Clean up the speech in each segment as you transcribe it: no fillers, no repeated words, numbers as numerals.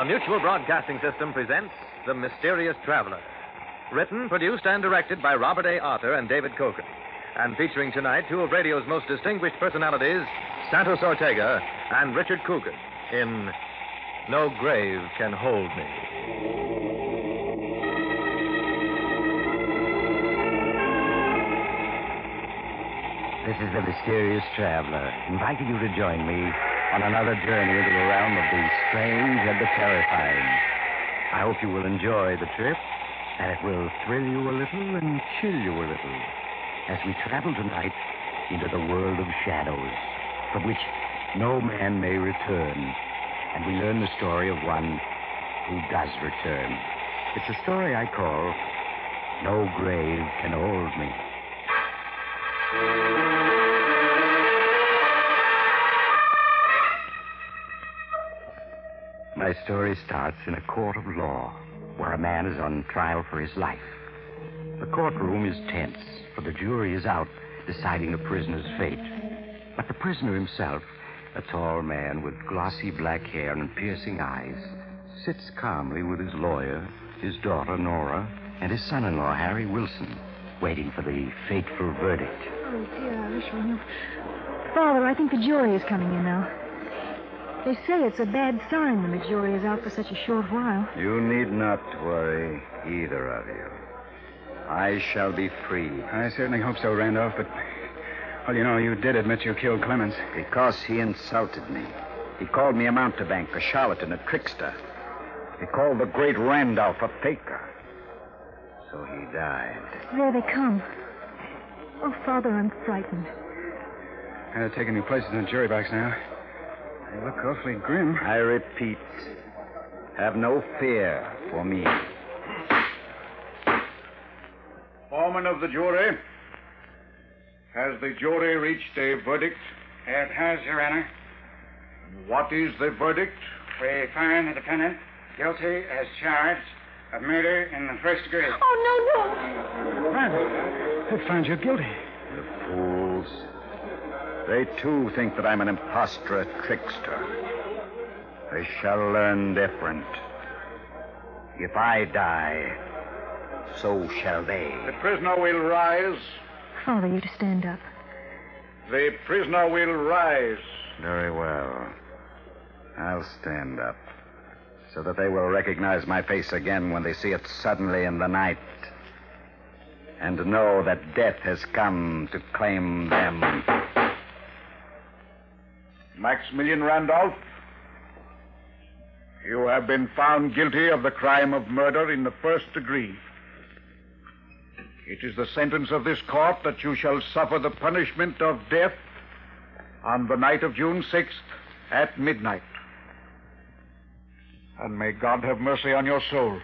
Mutual Broadcasting System presents The Mysterious Traveler. Written, produced, and directed by Robert A. Arthur and David Coken. And featuring tonight two of radio's most distinguished personalities, Santos Ortega and Richard Coogan, in No Grave Can Hold Me. This is the Mysterious Traveler, inviting you to join me on another journey into the realm of the strange and the terrifying. I hope you will enjoy the trip, that it will thrill you a little and chill you a little as we travel tonight into the world of shadows, from which no man may return, and we learn the story of one who does return. It's a story I call No Grave Can Hold Me. My story starts in a court of law, where a man is on trial for his life. The courtroom is tense, for the jury is out deciding the prisoner's fate. But the prisoner himself, a tall man with glossy black hair and piercing eyes, sits calmly with his lawyer, his daughter Nora, and his son-in-law Harry Wilson, waiting for the fateful verdict. Oh, dear, I wish we knew. Father, I think the jury is coming in now. They say it's a bad sign when the jury is out for such a short while. You need not worry, either of you. I shall be free. I certainly hope so, Randolph, but... Well, you know, you did admit you killed Clemens. Because he insulted me. He called me a mountebank, a charlatan, a trickster. He called the great Randolph a faker. So he died. There they come. Oh, Father, I'm frightened. They're taking new places in the jury box now. They look awfully grim. I repeat, have no fear for me. Foreman of the jury, has the jury reached a verdict? It has, Your Honor. What is the verdict? We find the defendant guilty as charged of murder in the first degree. Oh, no. Randolph, they found you guilty. The fools. They, too, think that I'm an impostor, a trickster. They shall learn different. If I die, so shall they. The prisoner will rise. Father, you to stand up. The prisoner will rise. Very well. I'll stand up, so that they will recognize my face again when they see it suddenly in the night, and know that death has come to claim them. Maximilian Randolph, you have been found guilty of the crime of murder in the first degree. It is the sentence of this court that you shall suffer the punishment of death on the night of June 6th at midnight. And may God have mercy on your soul.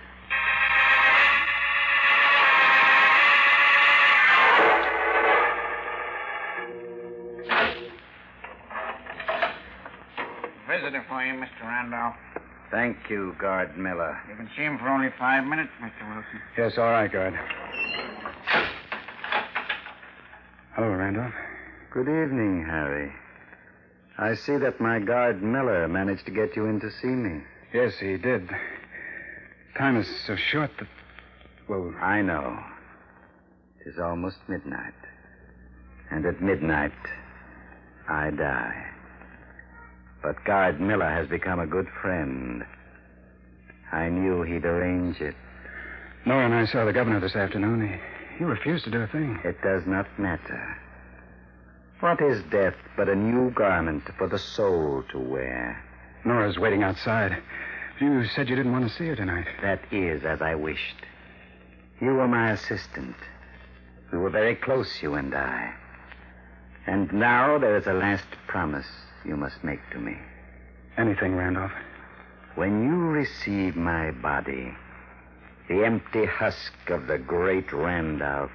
Visitor for you, Mr. Randolph. Thank you, Guard Miller. You can see him for only 5 minutes, Mr. Wilson. Yes, all right, Guard. Hello, Randolph. Good evening, Harry. I see that my guard Miller managed to get you in to see me. Yes, he did. Time is so short that... Well... I know. It is almost midnight. And at midnight, I die. But Guard Miller has become a good friend. I knew he'd arrange it. Nora and I saw the governor this afternoon. He refused to do a thing. It does not matter. What is death but a new garment for the soul to wear? Nora's waiting outside. You said you didn't want to see her tonight. That is as I wished. You were my assistant. We were very close, you and I. And now there is a last promise you must make to me. Anything, Randolph. When you receive my body, the empty husk of the great Randolph,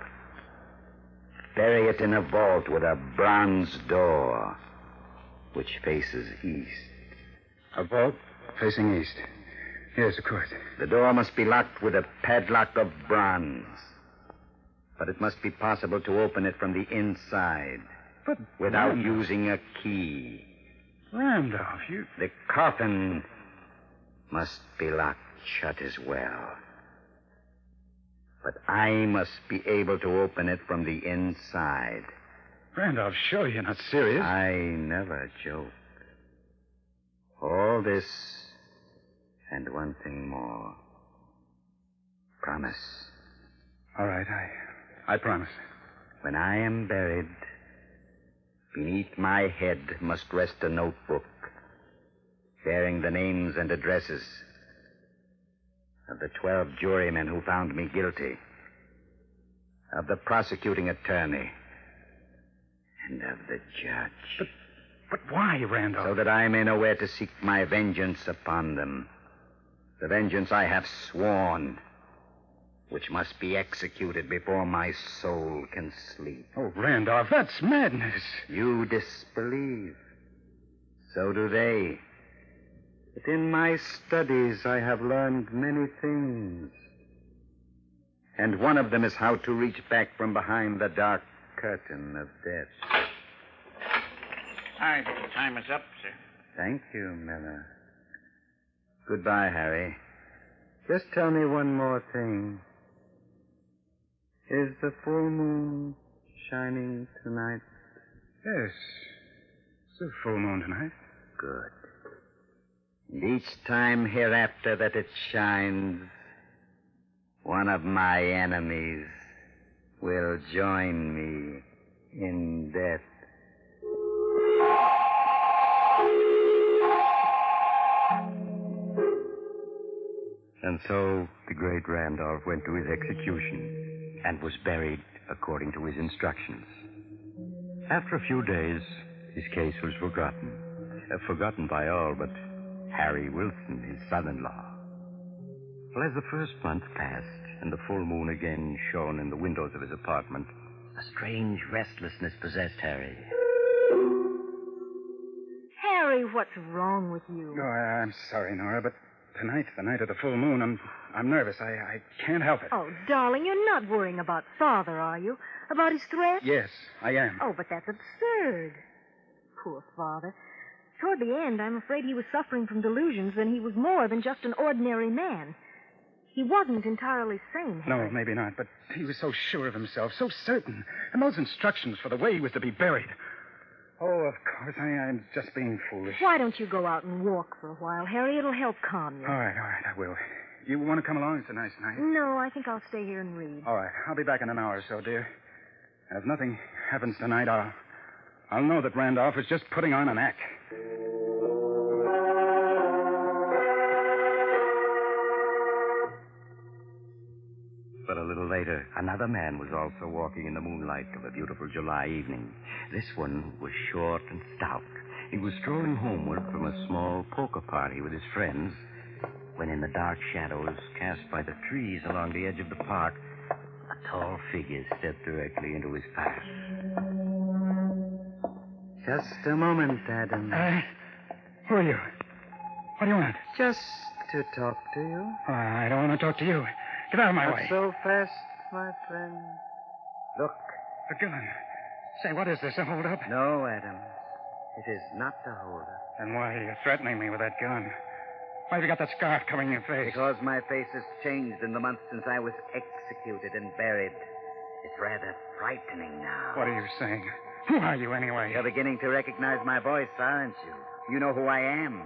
bury it in a vault with a bronze door which faces east. A vault facing east? Yes, of course. The door must be locked with a padlock of bronze. But it must be possible to open it from the inside. But without Randolph. using a key. Randolph, you... The coffin must be locked shut as well. But I must be able to open it from the inside. Randolph, sure you're not serious. I never joke. All this and one thing more. Promise. All right, I promise. When I am buried, beneath my head must rest a notebook bearing the names and addresses of the 12 jurymen who found me guilty, of the prosecuting attorney, and of the judge. But why, Randolph? So that I may know where to seek my vengeance upon them. The vengeance I have sworn, which must be executed before my soul can sleep. Oh, Randolph, that's madness. You disbelieve. So do they. But in my studies, I have learned many things. And one of them is how to reach back from behind the dark curtain of death. All right, time is up, sir. Thank you, Miller. Goodbye, Harry. Just tell me one more thing. Is the full moon shining tonight? Yes. It's a full moon tonight. Good. And each time hereafter that it shines, one of my enemies will join me in death. And so the great Randolph went to his execution and was buried according to his instructions. After a few days, his case was forgotten. Forgotten by all but Harry Wilson, his son-in-law. Well, as the first month passed and the full moon again shone in the windows of his apartment, a strange restlessness possessed Harry. Harry, what's wrong with you? Oh, I'm sorry, Nora, but tonight's the night of the full moon. I'm nervous. I can't help it. Oh, darling, you're not worrying about Father, are you? About his threat? Yes, I am. Oh, but that's absurd. Poor Father. Toward the end, I'm afraid he was suffering from delusions, and he was more than just an ordinary man. He wasn't entirely sane, Harry. No, maybe not, but he was so sure of himself, so certain. And those instructions for the way he was to be buried. Oh, of course, I'm just being foolish. Why don't you go out and walk for a while, Harry? It'll help calm you. All right, I will. You want to come along? It's a nice night. No, I think I'll stay here and read. All right, I'll be back in an hour or so, dear. And if nothing happens tonight, I'll know that Randolph is just putting on an act. But a little later, another man was also walking in the moonlight of a beautiful July evening. This one was short and stout. He was strolling homeward from a small poker party with his friends when, in the dark shadows cast by the trees along the edge of the park, a tall figure stepped directly into his path. Just a moment, Adam. Who are you? What do you want? Just to talk to you. I don't want to talk to you. Get out of my way. Not so fast, my friend. Look. A gun. Say, what is this, a hold-up? No, Adam. It is not a hold-up. Then why are you threatening me with that gun? Why have you got that scarf covering your face? Because my face has changed in the months since I was executed and buried. It's rather frightening now. What are you saying? Who are you, anyway? You're beginning to recognize my voice, aren't you? You know who I am.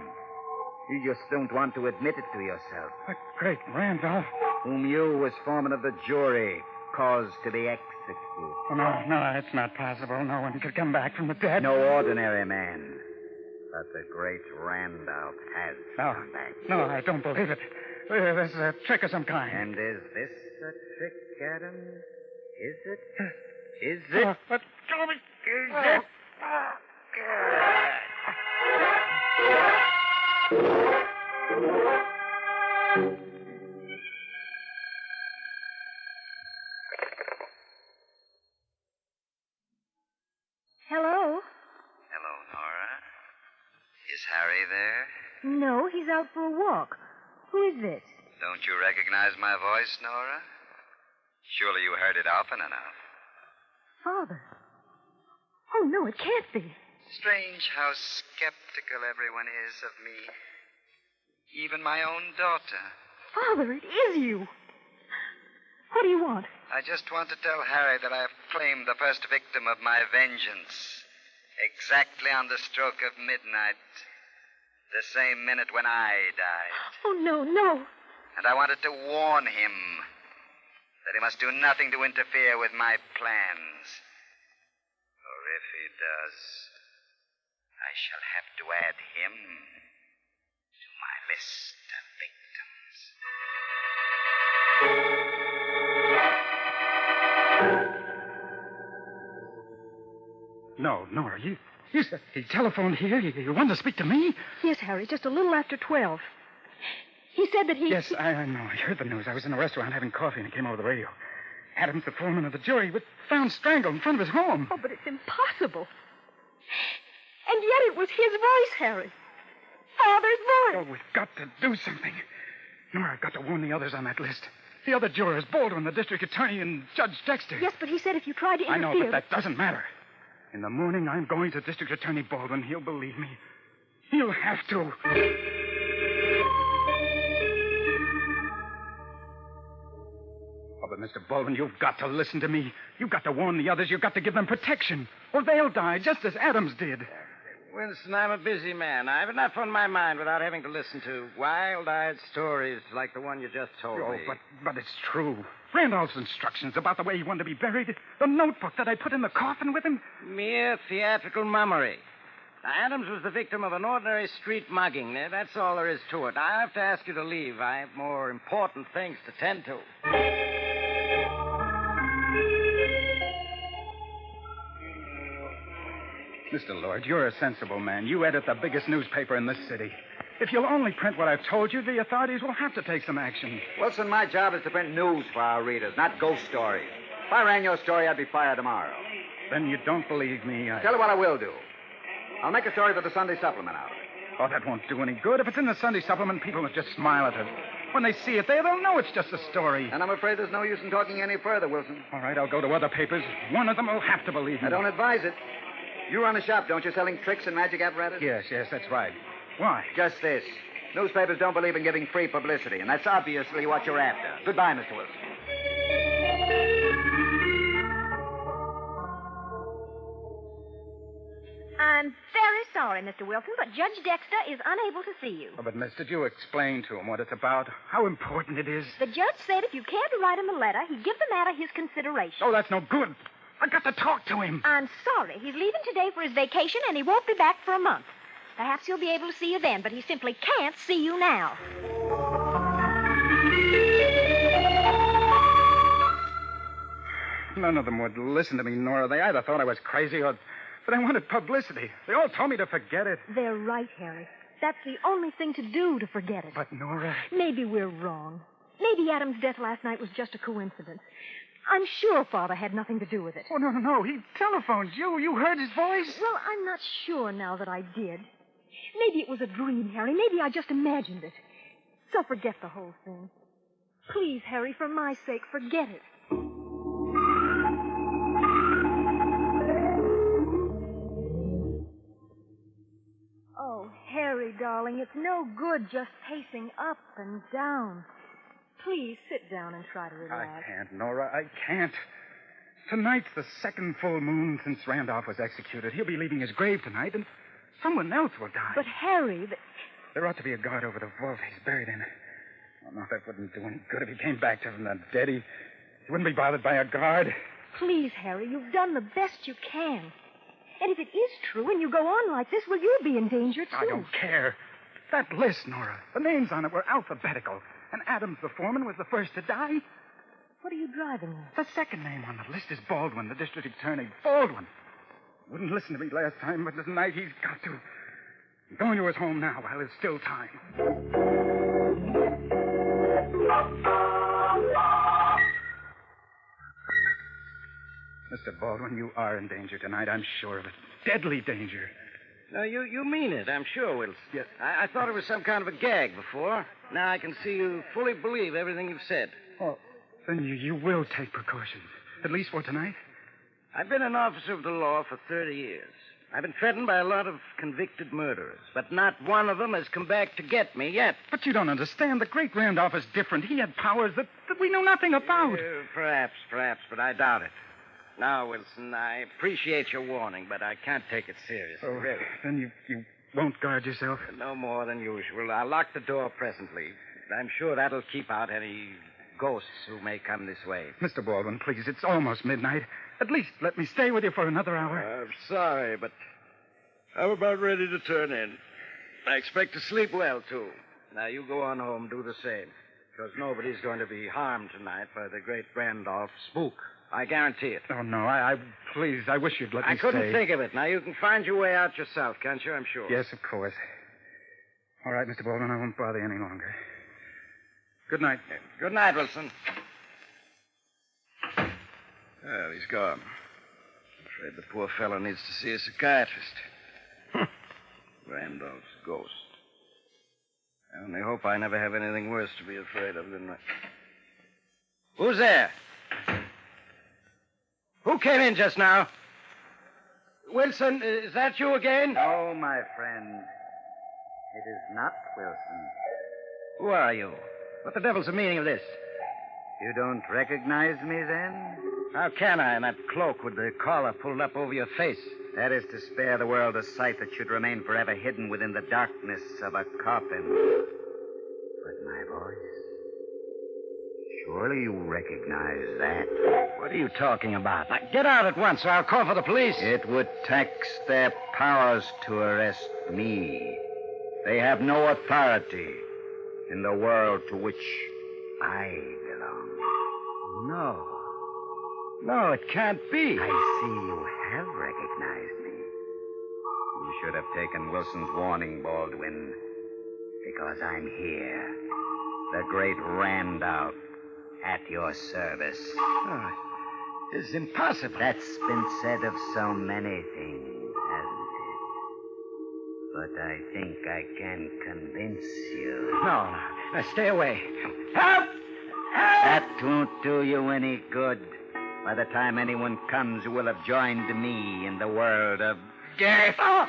You just don't want to admit it to yourself. The great Randolph. Whom you, as foreman of the jury, caused to be executed. Oh, no, it's not possible. No one could come back from the dead. No ordinary man. But the great Randolph has come back. No, I don't believe it. This is a trick of some kind. And is this a trick, Adam? Is it? Is it? Let go of me. Is it? Hello? Hello, Nora. Is Harry there? No, he's out for a walk. Who is this? Don't you recognize my voice, Nora? Surely you heard it often enough. Father. Oh, no, it can't be. Strange how skeptical everyone is of me. even my own daughter. Father, it is you. What do you want? I just want to tell Harry that I have claimed the first victim of my vengeance. Exactly on the stroke of midnight. The same minute when I died. Oh, no. And I wanted to warn him that he must do nothing to interfere with my plans. For if he does, I shall have to add him to my list of victims. No, Nora, he telephoned here. You wanted to speak to me? Yes, Harry, just a little after 12. He said that he... Yes, I know. I heard the news. I was in a restaurant having coffee, and it came over the radio. Adams, the foreman of the jury, was found strangled in front of his home. Oh, but it's impossible. And yet it was his voice, Harry. Father's voice. Oh, we've got to do something. Nora, I've got to warn the others on that list. The other jurors, Baldwin, the district attorney, and Judge Dexter. Yes, but he said if you tried to interfere... I know, but that doesn't matter. In the morning, I'm going to District Attorney Baldwin. He'll believe me. He'll have to. Oh, but Mr. Baldwin, you've got to listen to me. You've got to warn the others. You've got to give them protection, or they'll die, just as Adams did. Winston, I'm a busy man. I have enough on my mind without having to listen to wild-eyed stories like the one you just told me. But it's true. Randolph's instructions about the way he wanted to be buried, the notebook that I put in the coffin with him. Mere theatrical mummery. Now, Adams was the victim of an ordinary street mugging. That's all there is to it. I have to ask you to leave. I have more important things to tend to. Mr. Lord, you're a sensible man. You edit the biggest newspaper in this city. If you'll only print what I've told you, the authorities will have to take some action. Wilson, my job is to print news for our readers, not ghost stories. If I ran your story, I'd be fired tomorrow. Then you don't believe me. Tell you what I will do. I'll make a story for the Sunday supplement out of it. Oh, that won't do any good. If it's in the Sunday supplement, people will just smile at it. When they see it there, they'll know it's just a story. And I'm afraid there's no use in talking any further, Wilson. All right, I'll go to other papers. One of them will have to believe me. I don't advise it. You run a shop, don't you, selling tricks and magic apparatus? Yes, that's right. Why? Just this. Newspapers don't believe in giving free publicity, and that's obviously what you're after. Goodbye, Mr. Wilson. I'm very sorry, Mr. Wilson, but Judge Dexter is unable to see you. Oh, but, miss, did you explain to him what it's about? How important it is? The judge said if you cared to write him a letter, he'd give the matter his consideration. Oh, that's no good. I got to talk to him. I'm sorry. He's leaving today for his vacation, and he won't be back for a month. Perhaps he'll be able to see you then, but he simply can't see you now. None of them would listen to me, Nora. They either thought I was crazy or... But I wanted publicity. They all told me to forget it. They're right, Harry. That's the only thing to do to forget it. But, Nora... Maybe we're wrong. Maybe Adam's death last night was just a coincidence. I'm sure Father had nothing to do with it. Oh, no. He telephoned you. You heard his voice? Well, I'm not sure now that I did. Maybe it was a dream, Harry. Maybe I just imagined it. So forget the whole thing. Please, Harry, for my sake, forget it. Oh, Harry, darling, it's no good just pacing up and down. Please sit down and try to relax. I can't, Nora. I can't. Tonight's the second full moon since Randolph was executed. He'll be leaving his grave tonight, and someone else will die. But, Harry... There ought to be a guard over the vault he's buried in. Oh, no, that wouldn't do any good if he came back to from the dead. He wouldn't be bothered by a guard. Please, Harry, you've done the best you can. And if it is true and you go on like this, well, you'll be in danger, too. I don't care. That list, Nora, the names on it were alphabetical. And Adams, the foreman, was the first to die. What are you driving at? The second name on the list is Baldwin, the district attorney. Baldwin. Wouldn't listen to me last time, but tonight he's got to. I'm going to his home now while there's still time. Mr. Baldwin, you are in danger tonight. I'm sure of it. Deadly danger. No, you mean it, I'm sure, Wilson. Yes. I thought it was some kind of a gag before. Now I can see you fully believe everything you've said. Oh, then you will take precautions, at least for tonight? I've been an officer of the law for 30 years. I've been threatened by a lot of convicted murderers, but not one of them has come back to get me yet. But you don't understand. The great Randolph is different. He had powers that we know nothing about. Perhaps, but I doubt it. Now, Wilson, I appreciate your warning, but I can't take it seriously. Oh, really. Then you won't guard yourself? No more than usual. I'll lock the door presently. I'm sure that'll keep out any ghosts who may come this way. Mr. Baldwin, please, it's almost midnight. At least let me stay with you for another hour. I'm sorry, but I'm about ready to turn in. I expect to sleep well, too. Now, you go on home, do the same. Because nobody's going to be harmed tonight by the great Randolph spook. I guarantee it. Oh, no, please, I wish you'd let me I couldn't stay. think of it. Now, you can find your way out yourself, can't you? I'm sure. Yes, of course. All right, Mr. Baldwin, I won't bother you any longer. Good night. Good night, Wilson. Well, he's gone. I'm afraid the poor fellow needs to see a psychiatrist. Randolph's ghost. I only hope I never have anything worse to be afraid of than that. Who's there? Who came in just now? Wilson, is that you again? No, my friend. It is not Wilson. Who are you? What the devil's the meaning of this? You don't recognize me, then? How can I in that cloak with the collar pulled up over your face? That is to spare the world a sight that should remain forever hidden within the darkness of a coffin. But my voice? Surely you recognize that. What are you talking about? Now, get out at once or I'll call for the police. It would tax their powers to arrest me. They have no authority in the world to which I belong. No, it can't be. I see you have recognized me. You should have taken Wilson's warning, Baldwin, because I'm here, the great Randolph, at your service. Oh, it's impossible. That's been said of so many things, hasn't it? But I think I can convince you. No, stay away. Help! That won't do you any good. By the time anyone comes, you will have joined me in the world of death. Oh!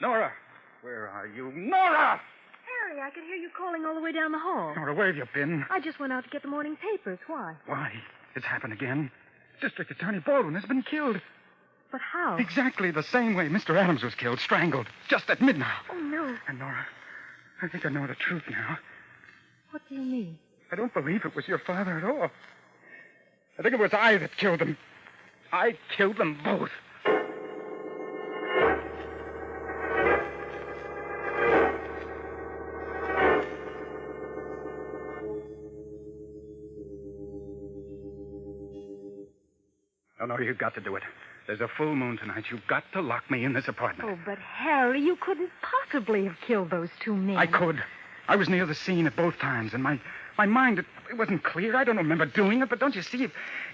Nora! Where are you? Nora! Harry, I could hear you calling all the way down the hall. Nora, where have you been? I just went out to get the morning papers. Why? Why? It's happened again. District Attorney Baldwin has been killed. But how? Exactly the same way Mr. Adams was killed, strangled, just at midnight. Oh, no. And Nora, I think I know the truth now. What do you mean? I don't believe it was your father at all. I think it was I that killed them. I killed them both. No, you've got to do it. There's a full moon tonight. You've got to lock me in this apartment. Oh, but Harry, you couldn't possibly have killed those two men. I could. I was near the scene at both times, and my mind, it wasn't clear. I don't remember doing it, but don't you see, if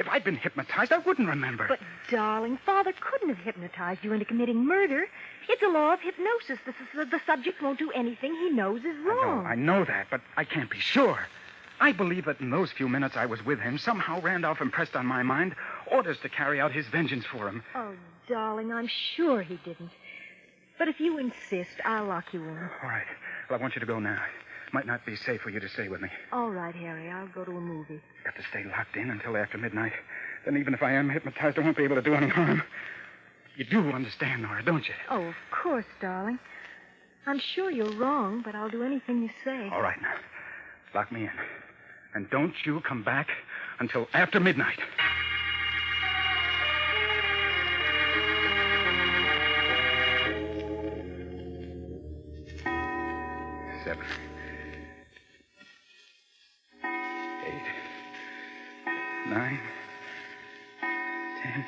I'd been hypnotized, I wouldn't remember. But, darling, Father couldn't have hypnotized you into committing murder. It's a law of hypnosis. The subject won't do anything he knows is wrong. I know that, but I can't be sure. I believe that in those few minutes I was with him, somehow Randolph impressed on my mind orders to carry out his vengeance for him. Oh, darling, I'm sure he didn't. But if you insist, I'll lock you in. All right. Well, I want you to go now. It might not be safe for you to stay with me. All right, Harry, I'll go to a movie. Got to stay locked in until after midnight. Then even if I am hypnotized, I won't be able to do any harm. You do understand, Nora, don't you? Oh, of course, darling. I'm sure you're wrong, but I'll do anything you say. All right, now. Lock me in. And don't you come back until after midnight. Seven. 8. 9. 10.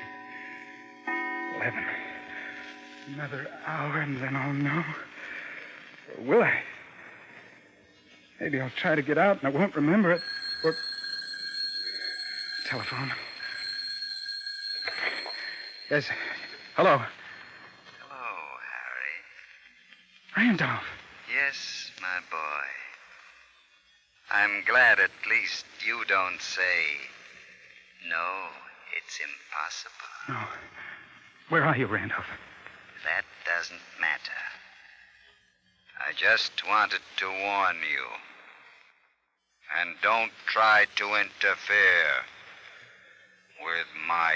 11. Another hour and then I'll know. Or will I? Maybe I'll try to get out and I won't remember it. Or... Telephone. Yes. Hello. Hello, Harry. Randolph. Yes, my boy. I'm glad at least you don't say, no, it's impossible. No. Where are you, Randolph? That doesn't matter. I just wanted to warn you. And don't try to interfere with my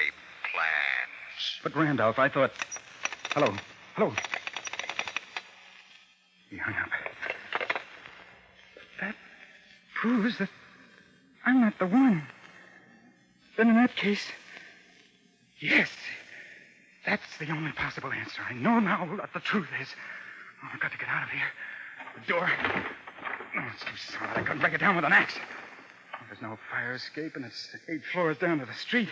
plans. But, Randolph, I thought... Hello. He hung up. That proves that I'm not the one. Then in that case, yes, that's the only possible answer. I know now what the truth is. Oh, I've got to get out of here. The door... Oh, it's too solid. I couldn't break it down with an axe. There's no fire escape, and it's 8 floors down to the street.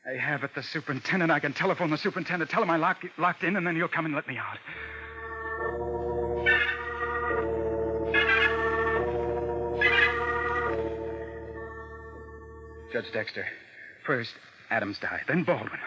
I have it, the superintendent. I can telephone the superintendent, tell him I'm locked in, and then he'll come and let me out. Judge Dexter. First, Adams died, then Baldwin.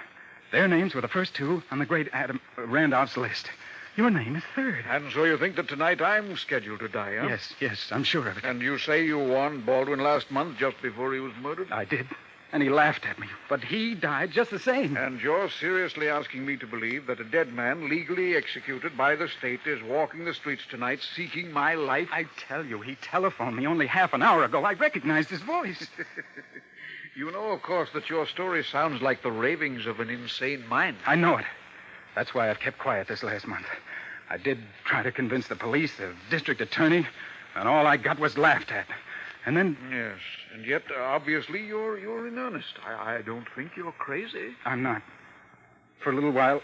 Their names were the first 2 on the great Randolph's list. Your name is third. And so you think that tonight I'm scheduled to die, huh? Yes, I'm sure of it. And you say you warned Baldwin last month just before he was murdered? I did. And he laughed at me. But he died just the same. And you're seriously asking me to believe that a dead man legally executed by the state is walking the streets tonight seeking my life? I tell you, he telephoned me only half an hour ago. I recognized his voice. You know, of course, that your story sounds like the ravings of an insane mind. I know it. That's why I've kept quiet this last month. I did try to convince the police, the district attorney, and all I got was laughed at. And then... Yes, and yet, obviously, you're in earnest. I don't think you're crazy. I'm not. For a little while,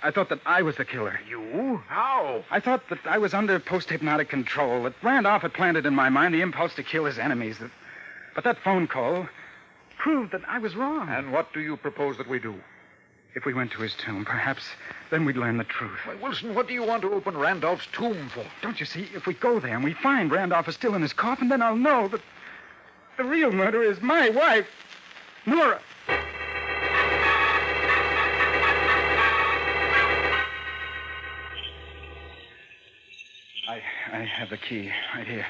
I thought that I was the killer. You? How? I thought that I was under post-hypnotic control, that Randolph had planted in my mind the impulse to kill his enemies. But that phone call proved that I was wrong. And what do you propose that we do? If we went to his tomb, perhaps then we'd learn the truth. Why, Wilson, what do you want to open Randolph's tomb for? Don't you see? If we go there and we find Randolph is still in his coffin, then I'll know that the real murderer is my wife, Nora. I have the key right here.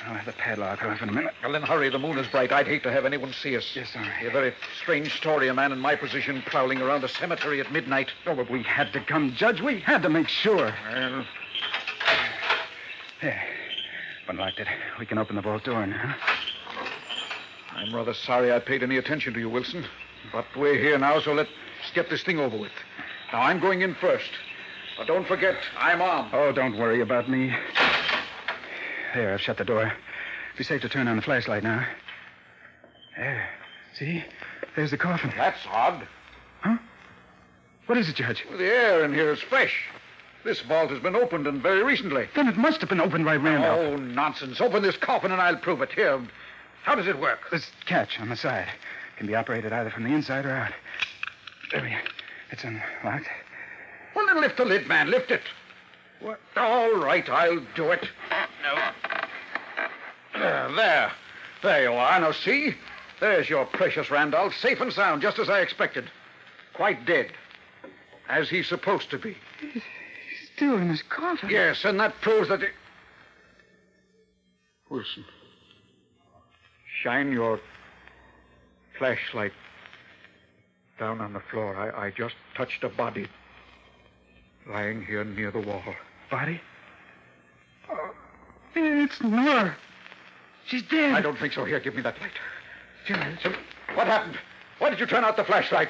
I'll have the padlock off in a minute. Well, then hurry. The moon is bright. I'd hate to have anyone see us. Yes, sir. A very strange story, a man in my position prowling around a cemetery at midnight. Oh, but we had to come, Judge. We had to make sure. Well... There. Unlocked it. We can open the vault door now. I'm rather sorry I paid any attention to you, Wilson. But we're here now, so let's get this thing over with. Now, I'm going in first. But don't forget, I'm armed. Oh, don't worry about me. There, I've shut the door. Be safe to turn on the flashlight now. There. See? There's the coffin. That's odd. Huh? What is it, Judge? Well, the air in here is fresh. This vault has been opened, and very recently. Then it must have been opened by Randolph. Oh, nonsense. Open this coffin and I'll prove it. Here. How does it work? This catch on the side can be operated either from the inside or out. There we go. It's unlocked. Well, then lift the lid, man. Lift it. What? All right, I'll do it. No. There. There you are. Now, see? There's your precious Randolph, safe and sound, just as I expected. Quite dead. As he's supposed to be. He's still in his coffin. Yes, and that proves that... Wilson, shine your flashlight down on the floor. I just touched a body lying here near the wall. Body? Oh, it's Nora. She's dead. I don't think so. Here, give me that light. Judge. What happened? Why did you turn out the flashlight?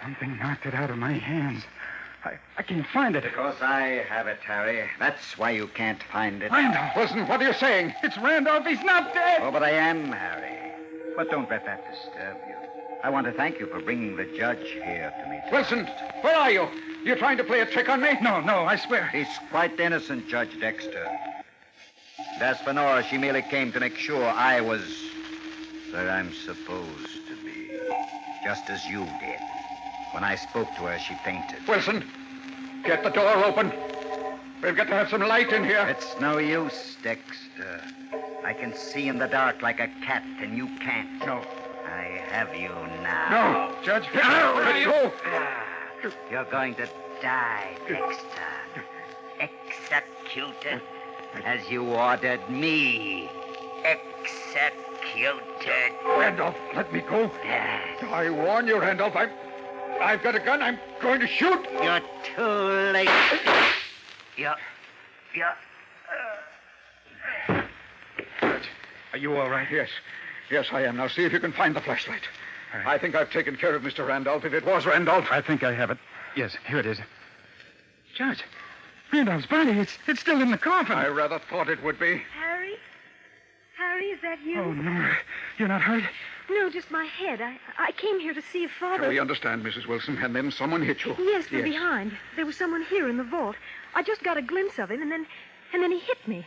Something knocked it out of my hands. I can't find it. Because I have it, Harry. That's why you can't find it. Randolph. Wilson, what are you saying? It's Randolph. He's not dead. Oh, but I am, Harry. But don't let that disturb you. I want to thank you for bringing the judge here to me tonight. Wilson, where are you? You're trying to play a trick on me? No, I swear. He's quite innocent, Judge Dexter. And as for Nora, she merely came to make sure I was where I'm supposed to be. Just as you did. When I spoke to her, she fainted. Wilson, get the door open. We've got to have some light in here. It's no use, Dexter. I can see in the dark like a cat, and you can't. No. I have you now. No, Judge. Let go. You're going to die, Dexter. Executed as you ordered me. executed. Randolph, let me go. I warn you, Randolph. I've got a gun. I'm going to shoot. You're too late. You're... Are you all right? Yes. Yes, I am. Now see if you can find the flashlight. Right. I think I've taken care of Mr. Randolph. If it was Randolph. I think I have it. Yes, here it is. Judge, Randolph's body, it's still in the coffin. I rather thought it would be. Harry? Harry, is that you? Oh, no. You're not hurt? No, just my head. I came here to see if Father... We understand, Mrs. Wilson. And then someone hit you. Yes, from behind. There was someone here in the vault. I just got a glimpse of him, and then he hit me.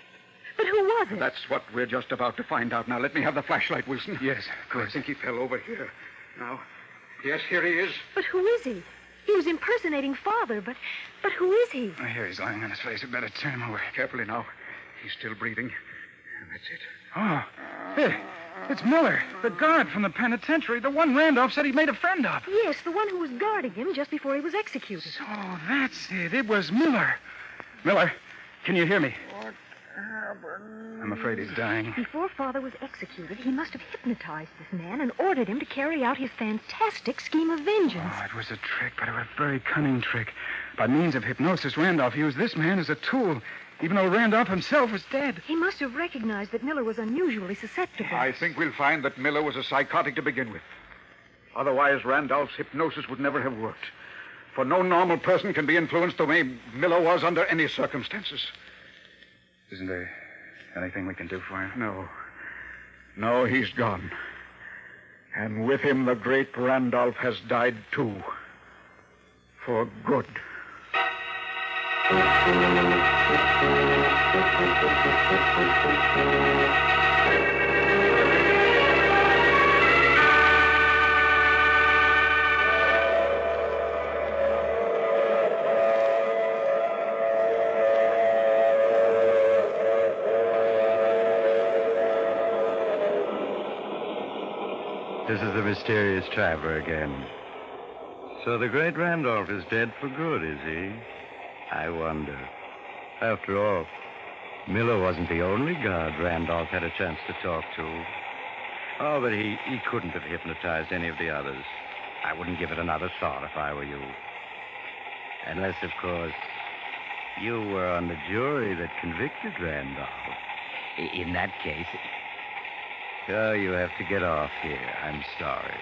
But who was it? That's what we're just about to find out. Now, let me have the flashlight, Wilson. Yes, of course. I think he fell over here. Now, yes, here he is. But who is he? He was impersonating Father, but who is he? I hear he's lying on his face. We'd better turn him over. Carefully now. He's still breathing. And that's it. Oh, it's Miller, the guard from the penitentiary, the one Randolph said he made a friend of. Yes, the one who was guarding him just before he was executed. So that's it. It was Miller. Miller, can you hear me? What happened? I'm afraid he's dying. Before Father was executed, he must have hypnotized this man and ordered him to carry out his fantastic scheme of vengeance. Oh, it was a trick, but a very cunning trick. By means of hypnosis, Randolph used this man as a tool, even though Randolph himself was dead. He must have recognized that Miller was unusually susceptible. I think we'll find that Miller was a psychotic to begin with. Otherwise, Randolph's hypnosis would never have worked. For no normal person can be influenced the way Miller was under any circumstances. Isn't there anything we can do for him? No. No, he's gone. And with him, the great Randolph has died, too. For good. This is the mysterious traveler again. So the great Randolph is dead for good, is he? I wonder. After all, Miller wasn't the only guard Randolph had a chance to talk to. Oh, but he couldn't have hypnotized any of the others. I wouldn't give it another thought if I were you. Unless, of course, you were on the jury that convicted Randolph. In that case... Oh, you have to get off here. I'm sorry.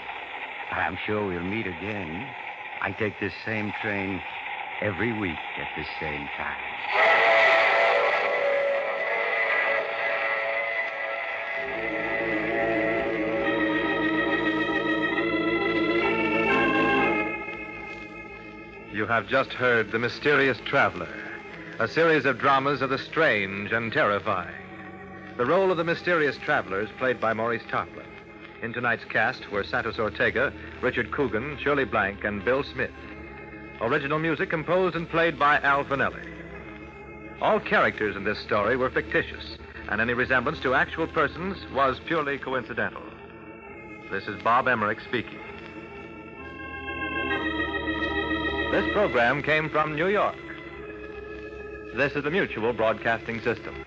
I'm sure we'll meet again. I take this same train every week at this same time. You have just heard The Mysterious Traveler, a series of dramas of the strange and terrifying. The role of the mysterious traveler is played by Maurice Tarplin. In tonight's cast were Santos Ortega, Richard Coogan, Shirley Blank, and Bill Smith. Original music composed and played by Al Finelli. All characters in this story were fictitious, and any resemblance to actual persons was purely coincidental. This is Bob Emmerich speaking. This program came from New York. This is the Mutual Broadcasting System.